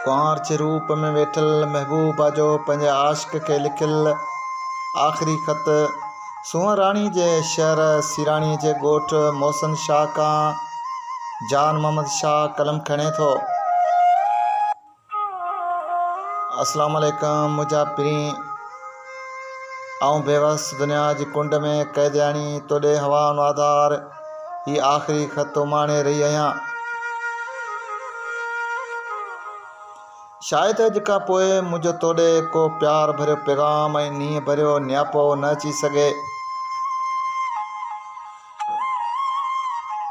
कुंवार जे रूप में वेठल महबूबा जो पंहिंजे आशिक़ खे लिखियल आख़िरी ख़त सूंहं राणी जे शहर सिराणी जे ॻोठ मोहसिन शाह खां जान मोहम्मद शाह कलम खणे थो। अस्सलाम वालेकुम मुंहिंजा पीरी, आऊं बेवस दुनिया जी कुंड में क़ैदियाणी तोॾे हवा आधार ही आख़िरी ख़त माणे रही आहियां। शायदि अॼु खां पोइ मुंहिंजो तोॾे को प्यार भरियो पैगाम ऐं नींहं भरियो नियापो न अची सघे।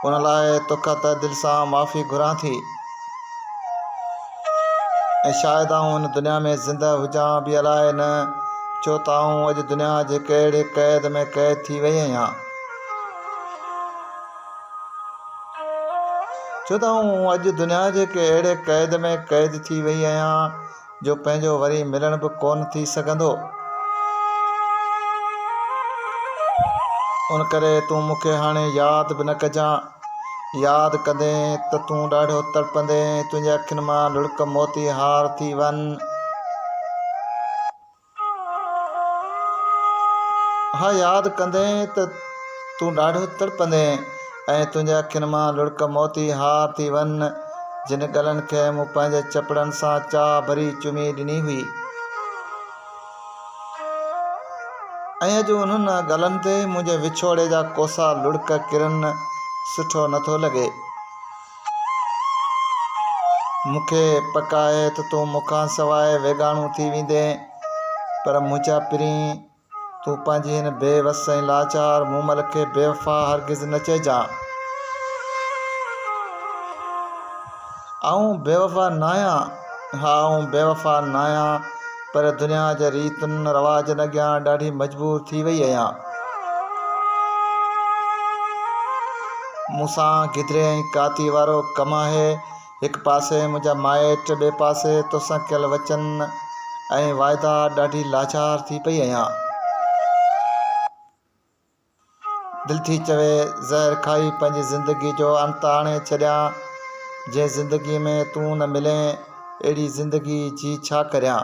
उन लाइ तोखां त दिलि सां माफ़ी घुरां थी। ऐं शायदि आऊं हिन दुनिया में ज़िंदा हुजां बि अलाए न, छो त आऊं अॼु दुनिया जे कहिड़े क़ैद में क़ैद थी वई आहियां। छो त आऊं अॼु दुनिया जे अहिड़े क़ैद में क़ैद थी वई आहियां जो पंहिंजो वरी मिलण बि कोन थी सघंदो। उन करे तूं मूंखे हाणे यादि बि न कजांइ। यादि कंदे त तूं ॾाढो तड़पंदे तुंहिंजे अखियुनि मां लुढ़क मोती हार थी वञ। हा, यादि कंदे त तूं ॾाढो तड़पंदे ऐं तुंहिंजे अखियुनि मां लुढ़क मोती हार थी वञ, जिन गलनि खे मूं पंहिंजे चपड़नि सां चाह भरी चुमी ॾिनी हुई। ऐं अॼु उन्हनि गलनि ते मुंहिंजे विछोड़े जा कोसा लुढ़क किरनि सुठो नथो लॻे। मूंखे पक आहे त तूं मूंखां सवाइ वेगाणो थी वेंदे, पर मुंहिंजा पीरी, तूं पंहिंजी हिन बेवस ऐं लाचार मूमल खे बेवफ़ा हरगिज़ न चइजांइ। आऊं बेवफ़ा न आहियां। हा, आऊं बेवफ़ा न आहियां, पर दुनिया जे रीतुनि रवाजनि अॻियां ॾाढी मजबूर थी वई आहियां। मूंसां गिदरे ऐं काती वारो कमु आहे। हिकु पासे मुंहिंजा माइट, ॿिए पासे तोसां कयल वचन ऐं वाइदा। ॾाढी लाचार थी पई आहियां। दिलि थी चवे ज़हर खाई पंहिंजी ज़िंदगी जो अंत आणे छॾियां। जंहिं ज़िंदगीअ में तूं न मिले, अहिड़ी ज़िंदगी जी छा करियां।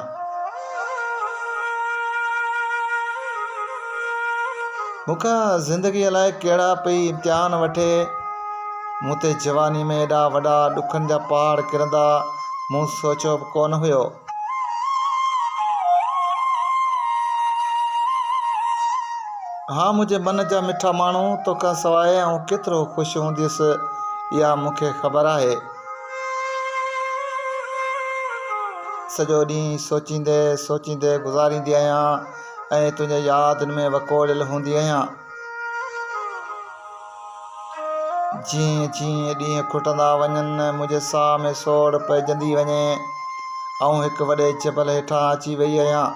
मूंखां ज़िंदगीअ लाइ कहिड़ा पई इम्तिहान वठे। मूं ते जवानी में एॾा वॾा ॾुखनि जा पहाड़ किरंदा मूं सोचियो बि कोन हुयो। हा, मुंहिंजे मन जा मिठा माण्हू, तोखां सवाइ ऐं केतिरो ख़ुशि हूंदुसि इहा मूंखे ख़बर आहे। सॼो ॾींहुं सोचींदे सोचींदे गुज़ारींदी आहियां ऐं तुंहिंजे यादि में वकोड़ियल हूंदी आहियां। जीअं जीअं ॾींहं खुटंदा वञनि, मुंहिंजे साह में सोड़ पइजंदी वञे। ऐं हिकु वॾे जबल हेठां अची वई आहियां।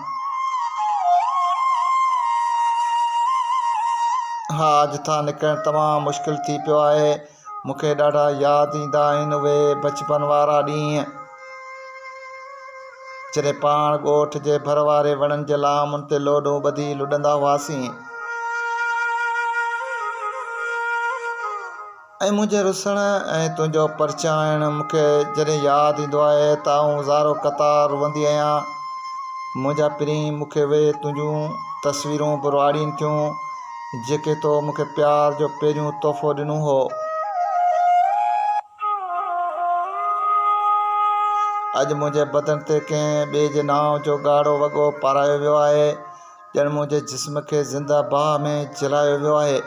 हा, अॼु था निकिरणु तमामु मुश्किल थी पियो आहे। मूंखे ॾाढा यादि ईंदा आहिनि उहे बचपन वारा ॾींहं, जॾहिं पाण ॻोठ जे भर वारे वणनि जे लामनि ते लोॾो ॿधी लुॾंदा हुआसीं। ऐं मुंहिंजे रुसण ऐं तुंहिंजो परचाइण मूंखे जॾहिं यादि ईंदो आहे त आऊं ज़ारो क़तार रुअंदी आहियां। मुंहिंजा पीरी, मूंखे उहे तुंहिंजूं तस्वीरूं बुरवाड़ीनि थियूं जेके तो मूंखे प्यार जो पहिरियों तोहफ़ो ॾिनो हो। अॼु मुंहिंजे बदन ते कंहिं ॿिए जे नाव जो ॻाढ़ो वॻो पारायो वियो आहे। ॼण मुंहिंजे जिस्म खे ज़िंदा बाह में जलायो वियो आहे।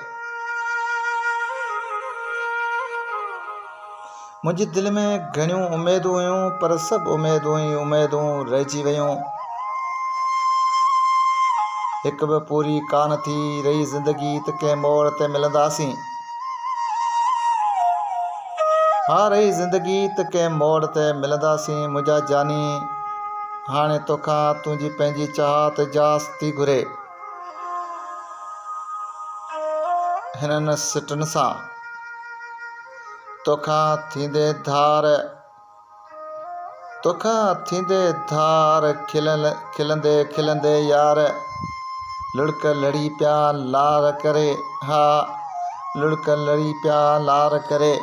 मुंहिंजी दिलि में घणियूं उमेदूं हुयूं, पर सभु उमेदूं ई उमेदूं रहिजी वियूं। हिकु बि पूरी कान थी रही ज़िंदगी त कंहिं मोड़ ते मिलंदासीं। हा, रही ज़िंदगी त कंहिं मोड़ ते मिलंदासीं। मुंहिंजा जानी, हाणे तोखां तुंहिंजी पंहिंजी चाहत इजाज़त थी घुरे। हिननि सिटनि सां तोखां थींदे धार खिलंदे खिलंदे यार, लुढ़क लड़ी पिया लार करे। हा, लुढ़क लड़ी पिया लार करे।